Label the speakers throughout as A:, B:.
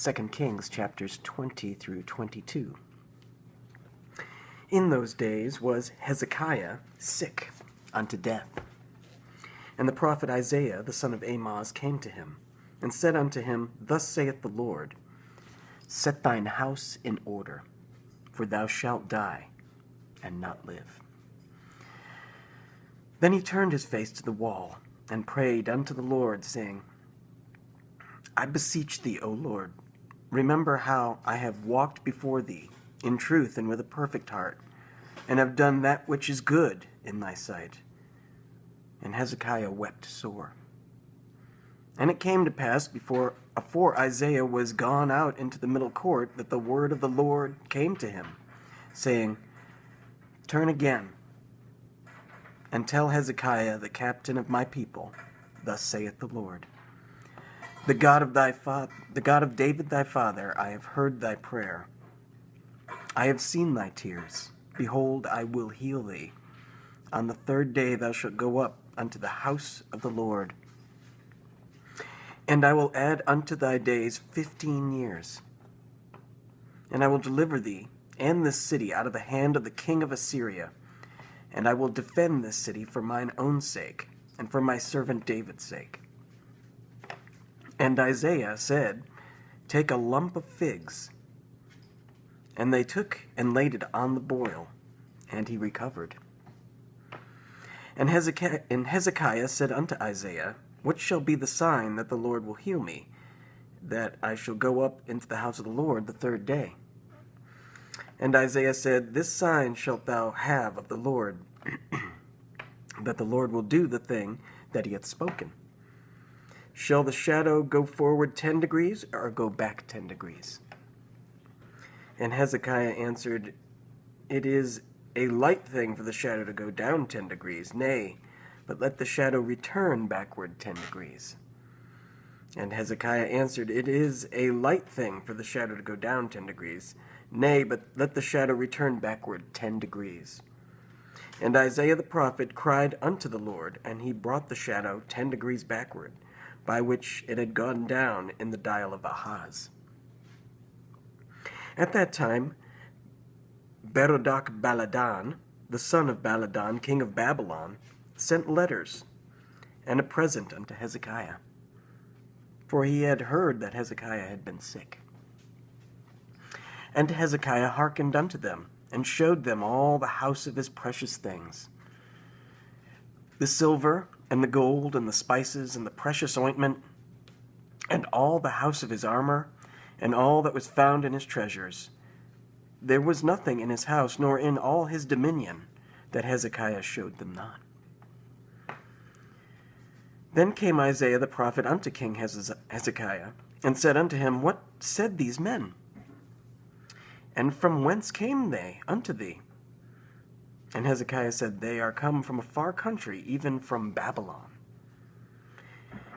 A: 2 Kings chapters 20 through 22. In those days was Hezekiah sick unto death. And the prophet Isaiah the son of Amoz came to him, and said unto him, Thus saith the Lord, Set thine house in order, for thou shalt die, and not live. Then he turned his face to the wall, and prayed unto the Lord, saying, I beseech thee, O Lord, remember how I have walked before thee in truth and with a perfect heart, and have done that which is good in thy sight. And Hezekiah wept sore. And it came to pass before Isaiah was gone out into the middle court, that the word of the Lord came to him, saying, Turn again, and tell Hezekiah the captain of my people, Thus saith the Lord, The God of David thy father, I have heard thy prayer. I have seen thy tears. Behold, I will heal thee. On the third day thou shalt go up unto the house of the Lord. And I will add unto thy days 15 years. And I will deliver thee and this city out of the hand of the king of Assyria. And I will defend this city for mine own sake, and for my servant David's sake. And Isaiah said, Take a lump of figs. And they took and laid it on the boil, and he recovered. And Hezekiah said unto Isaiah, What shall be the sign that the Lord will heal me, that I shall go up into the house of the Lord the third day? And Isaiah said, This sign shalt thou have of the Lord, that the Lord will do the thing that he hath spoken. Shall the shadow go forward 10 degrees, or go back 10 degrees? And Hezekiah answered, It is a light thing for the shadow to go down 10 degrees. Nay, but let the shadow return backward 10 degrees. And Hezekiah answered, It is a light thing for the shadow to go down 10 degrees. Nay, but let the shadow return backward 10 degrees. And Isaiah the prophet cried unto the Lord, and he brought the shadow 10 degrees backward, by which it had gone down in the dial of Ahaz. At that time, Berodach-Baladan, the son of Baladan, king of Babylon, sent letters and a present unto Hezekiah, for he had heard that Hezekiah had been sick. And Hezekiah hearkened unto them, and showed them all the house of his precious things, the silver and the gold and the spices and the precious ointment, and all the house of his armor, and all that was found in his treasures. There was nothing in his house, nor in all his dominion, that Hezekiah showed them not. Then came Isaiah the prophet unto King Hezekiah, and said unto him, What said these men? And from whence came they unto thee? And Hezekiah said, They are come from a far country, even from Babylon.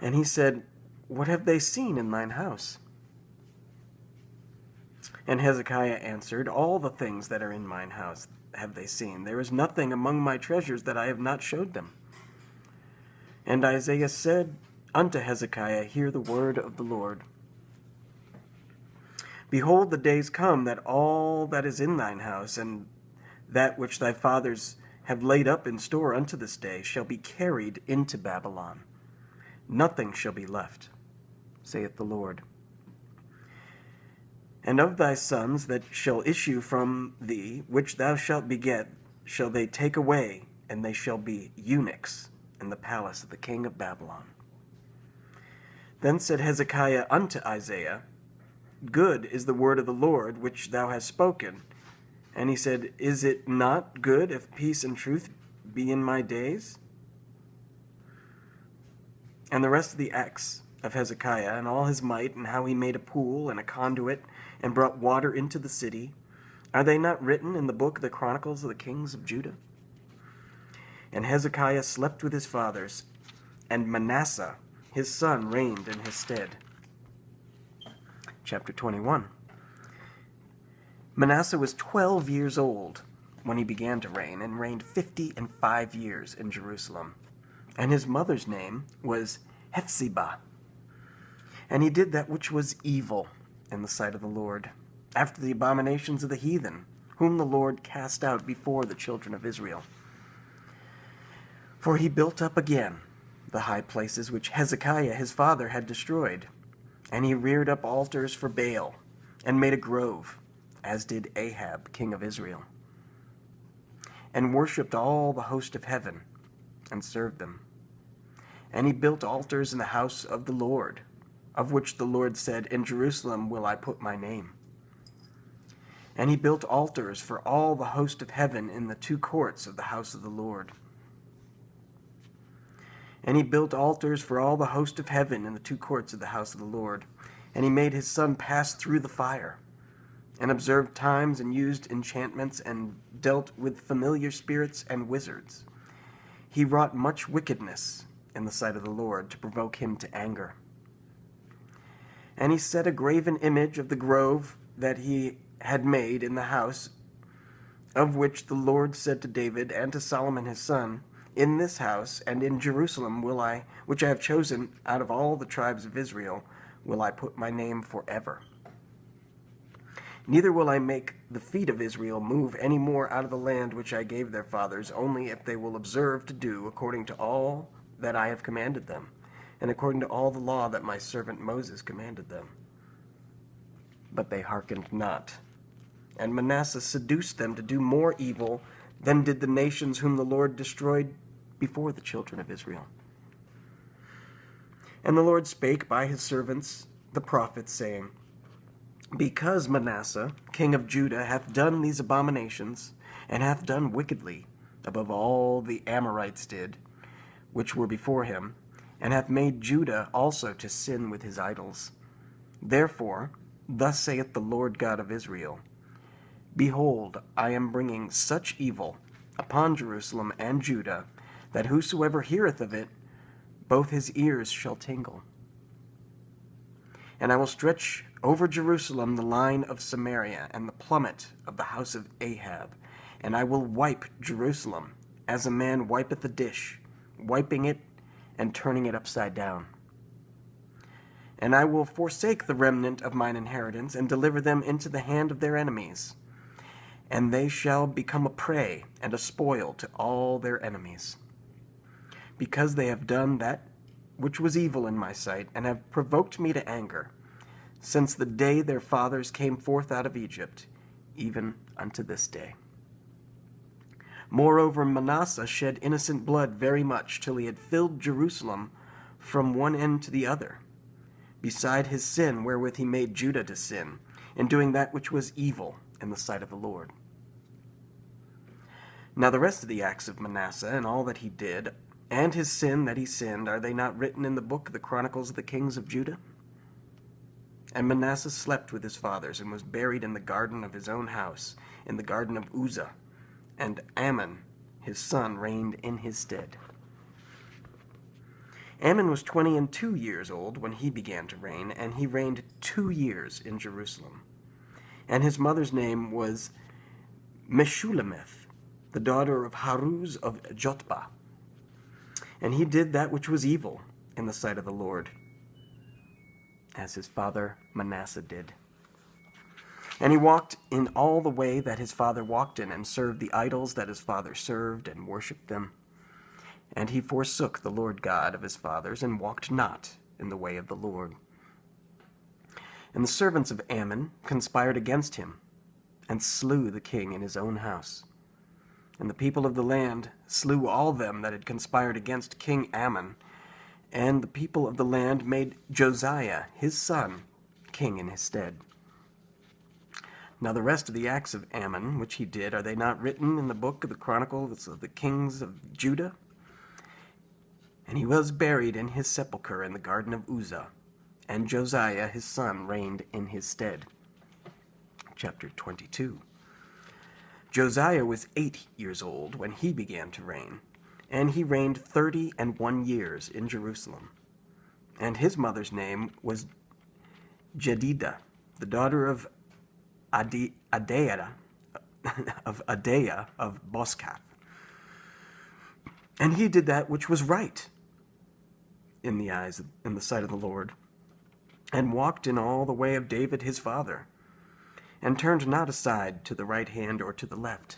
A: And he said, What have they seen in thine house? And Hezekiah answered, All the things that are in mine house have they seen. There is nothing among my treasures that I have not showed them. And Isaiah said unto Hezekiah, Hear the word of the Lord. Behold, the days come that all that is in thine house, and that which thy fathers have laid up in store unto this day, shall be carried into Babylon. Nothing shall be left, saith the Lord. And of thy sons that shall issue from thee, which thou shalt beget, shall they take away, and they shall be eunuchs in the palace of the king of Babylon. Then said Hezekiah unto Isaiah, Good is the word of the Lord which thou hast spoken. And he said, Is it not good if peace and truth be in my days? And the rest of the acts of Hezekiah, and all his might, and how he made a pool and a conduit, and brought water into the city, are they not written in the book of the Chronicles of the kings of Judah? And Hezekiah slept with his fathers, and Manasseh his son reigned in his stead. Chapter 21. Manasseh was 12 years old when he began to reign, and reigned 55 years in Jerusalem. And his mother's name was Hephzibah. And he did that which was evil in the sight of the Lord, after the abominations of the heathen, whom the Lord cast out before the children of Israel. For he built up again the high places which Hezekiah his father had destroyed, and he reared up altars for Baal, and made a grove, as did Ahab king of Israel, and worshipped all the host of heaven, and served them. And he built altars in the house of the Lord, of which the Lord said, In Jerusalem will I put my name. And he built altars for all the host of heaven in the two courts of the house of the Lord. And he built altars for all the host of heaven in the two courts of the house of the Lord. And he made his son pass through the fire, and observed times, and used enchantments, and dealt with familiar spirits and wizards. He wrought much wickedness in the sight of the Lord, to provoke him to anger. And he set a graven image of the grove that he had made in the house, of which the Lord said to David and to Solomon his son, In this house and in Jerusalem which I have chosen out of all the tribes of Israel, will I put my name forever. Neither will I make the feet of Israel move any more out of the land which I gave their fathers, only if they will observe to do according to all that I have commanded them, and according to all the law that my servant Moses commanded them. But they hearkened not, and Manasseh seduced them to do more evil than did the nations whom the Lord destroyed before the children of Israel. And the Lord spake by his servants the prophets, saying, Because Manasseh, king of Judah, hath done these abominations, and hath done wickedly, above all the Amorites did, which were before him, and hath made Judah also to sin with his idols. Therefore, thus saith the Lord God of Israel, Behold, I am bringing such evil upon Jerusalem and Judah, that whosoever heareth of it, both his ears shall tingle. And I will stretch over Jerusalem the line of Samaria, and the plummet of the house of Ahab, and I will wipe Jerusalem, as a man wipeth a dish, wiping it and turning it upside down. And I will forsake the remnant of mine inheritance, and deliver them into the hand of their enemies, and they shall become a prey and a spoil to all their enemies, because they have done that which was evil in my sight, and have provoked me to anger, since the day their fathers came forth out of Egypt, even unto this day. Moreover, Manasseh shed innocent blood very much, till he had filled Jerusalem from one end to the other, beside his sin wherewith he made Judah to sin, in doing that which was evil in the sight of the Lord. Now the rest of the acts of Manasseh, and all that he did, and his sin that he sinned, are they not written in the book of the Chronicles of the kings of Judah? And Manasseh slept with his fathers, and was buried in the garden of his own house, in the garden of Uzzah, and Amon his son reigned in his stead. Amon was 22 years old when he began to reign, and he reigned 2 years in Jerusalem. And his mother's name was Meshullemeth, the daughter of Haruz of Jotbah. And he did that which was evil in the sight of the Lord, as his father Manasseh did. And he walked in all the way that his father walked in, and served the idols that his father served, and worshipped them. And he forsook the Lord God of his fathers, and walked not in the way of the Lord. And the servants of Amon conspired against him, and slew the king in his own house. And the people of the land slew all them that had conspired against King Amon. And the people of the land made Josiah his son king in his stead. Now the rest of the acts of Amon, which he did, are they not written in the book of the Chronicles of the kings of Judah? And he was buried in his sepulchre in the garden of Uzzah, and Josiah his son reigned in his stead. Chapter 22. Josiah was 8 years old when he began to reign, and he reigned 31 years in Jerusalem. And his mother's name was Jedidah, the daughter of Adaiah of Boskath. And he did that which was right in the sight of the Lord, and walked in all the way of David his father, and turned not aside to the right hand or to the left.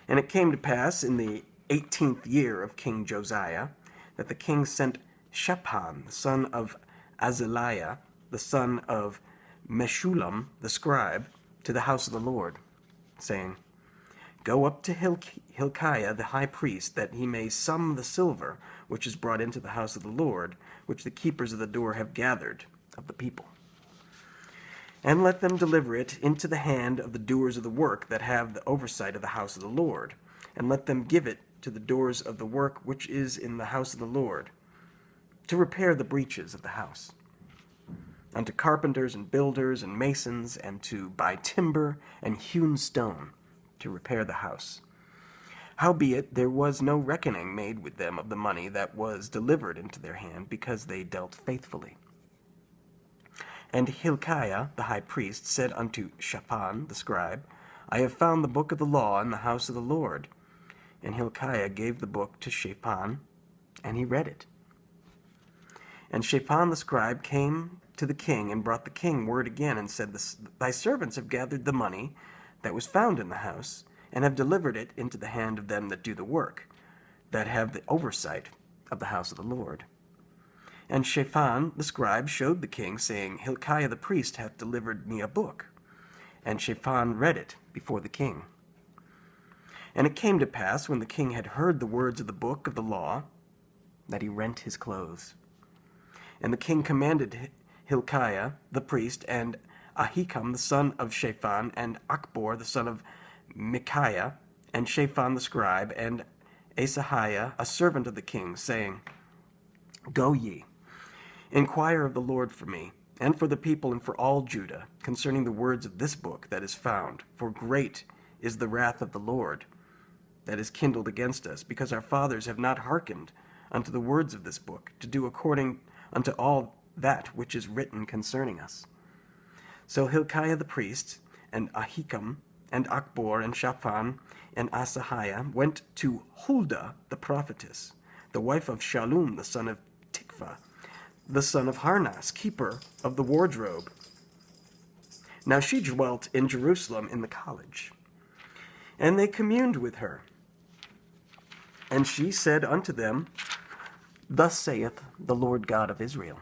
A: And it came to pass in the 18th year of King Josiah that the king sent Shaphan, the son of Azaliah, the son of Meshullam, the scribe, to the house of the Lord, saying, Go up to Hilkiah the high priest, that he may sum the silver which is brought into the house of the Lord, which the keepers of the door have gathered of the people. And let them deliver it into the hand of the doers of the work that have the oversight of the house of the Lord, and let them give it to the doers of the work which is in the house of the Lord, to repair the breaches of the house, unto carpenters and builders and masons, and to buy timber and hewn stone to repair the house. Howbeit there was no reckoning made with them of the money that was delivered into their hand, because they dealt faithfully. And Hilkiah the high priest said unto Shaphan the scribe, I have found the book of the law in the house of the Lord. And Hilkiah gave the book to Shaphan, and he read it. And Shaphan the scribe came to the king, and brought the king word again, and said, Thy servants have gathered the money that was found in the house, and have delivered it into the hand of them that do the work, that have the oversight of the house of the Lord. And Shaphan the scribe showed the king, saying, Hilkiah the priest hath delivered me a book. And Shaphan read it before the king. And it came to pass, when the king had heard the words of the book of the law, that he rent his clothes. And the king commanded Hilkiah the priest, and Ahikam the son of Shaphan, and Achbor the son of Micaiah, and Shaphan the scribe, and Asahiah, a servant of the king, saying, Go ye, inquire of the Lord for me, and for the people, and for all Judah, concerning the words of this book that is found. For great is the wrath of the Lord that is kindled against us, because our fathers have not hearkened unto the words of this book, to do according unto all that which is written concerning us. So Hilkiah the priest, and Ahikam, and Achbor, and Shaphan, and Asahiah went to Huldah the prophetess, the wife of Shallum the son of Tikvah, the son of Harnas, keeper of the wardrobe. Now she dwelt in Jerusalem in the college. And they communed with her. And she said unto them, Thus saith the Lord God of Israel,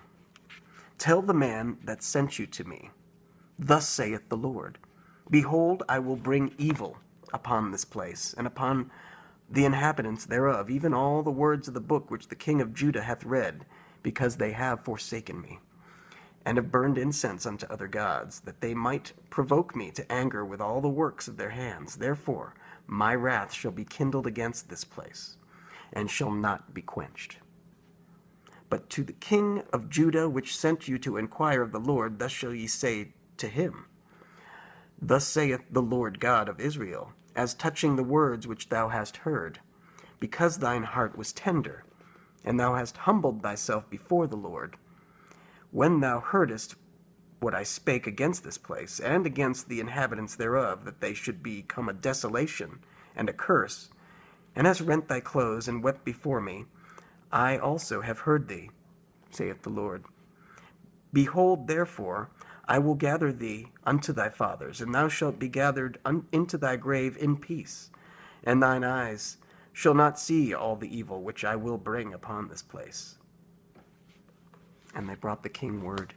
A: Tell the man that sent you to me, Thus saith the Lord, Behold, I will bring evil upon this place, and upon the inhabitants thereof, even all the words of the book which the king of Judah hath read, because they have forsaken me, and have burned incense unto other gods, that they might provoke me to anger with all the works of their hands. Therefore my wrath shall be kindled against this place, and shall not be quenched. But to the king of Judah, which sent you to inquire of the Lord, thus shall ye say to him, Thus saith the Lord God of Israel, as touching the words which thou hast heard, because thine heart was tender, and thou hast humbled thyself before the Lord, when thou heardest what I spake against this place, and against the inhabitants thereof, that they should become a desolation and a curse, and hast rent thy clothes, and wept before me, I also have heard thee, saith the Lord. Behold, therefore, I will gather thee unto thy fathers, and thou shalt be gathered into thy grave in peace, and thine eyes shall not see all the evil which I will bring upon this place. And they brought the king word.